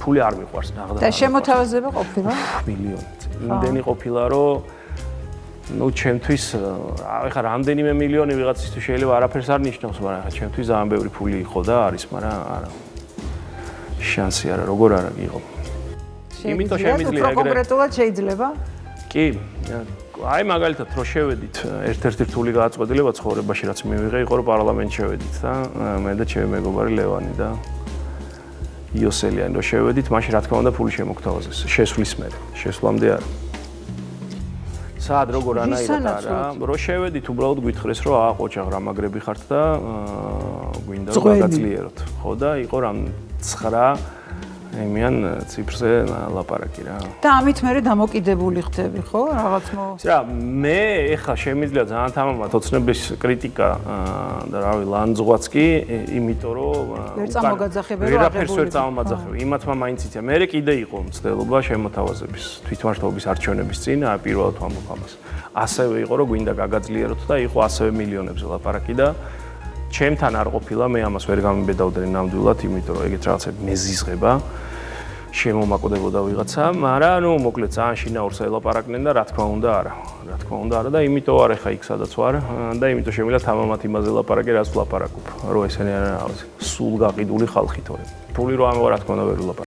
ფული არ მიყვარს ნაღდა. და შემოთავაზება ყოფილა? მილიონით. იმდენი ყოფილა, რომ ну, ჩემთვის, ეხლა რამდენიმე მილიონი ვიღაცისთვის შეიძლება არაფერს არ ნიშნავს, მაგრამ ეხლა ჩემთვის ძალიან ბევრი ფული იყო და არის, მაგრამ არა. შანსი არა, როგორ არა იყო. იმიტომ შემიძლია ეგრე. კონკრეტულად შეიძლება? კი. აი მაგალითად რო შევედით ერთ-ერთი რთული გააწყვეტილება ცხოვრებაში რაც მივიღე იყო რომ პარლამენტში შევედით და მე და ჩემი მეგობარი ლევანი და იოსელიანი რო შევედით მაშინ რა თქმა უნდა ფული შემოგთავაზეს შესვლის მერე შესვლამდე არა სად როგორ ანაირად არა რო შევედით უბრალოდ გვითხრეს რომ აა ყოჩაღ რა მაგრები ხართ და გვინდა რომ გაგაძლიეროთ ხო და იყო რამ 9 იმიან ციფრზე ლაპარაკი რა. და ამით მე დამოკიდებული ხდები, ხო? რაღაც რა, მე ეხლა შემიძლია ძალიან თამამად ოცნების კრიტიკა და რავი, ლანძღვაც კი, იმიტომ რომ ვერ წამოგაძახებენ რომ აღებული. ვერ წამომაძახებ. იმათმა მაინც იციან. მე კიდე იყო მცდელობა შემოთავაზების თვითმმართველობის არჩევნების წინ, პირველად ვამბობ ამას. ასევე იყო რომ გვინდა გაგაძლიეროთ და იყო ასევე მილიონებზე ლაპარაკი და ჩემთან არ ყოფილა, მე ამას ვერ გამიბედავდნენ ნამდვილად, იმიტომ რომ ეგეთ რაღაცები მეზიზღება. შემომაკვდებოდა ვიღაცა, მაგრამ ნუ მოკლედ ძალიან შინაურს ელაპარაკნენ და რა თქმა უნდა არა. რა თქმა უნდა არა და იმიტომ არ ეხა იქ სადაც ვარ და იმიტომ შემიძლია თამამად იმაზე ლაპარაკი, რაც ვლაპარაკობ. რომ ესენი არა რაღაც სულ გაყიდული ხალხი თორე. ფული რო ამევა რა თქმა უნდა ვერ ვლაპარაკობ.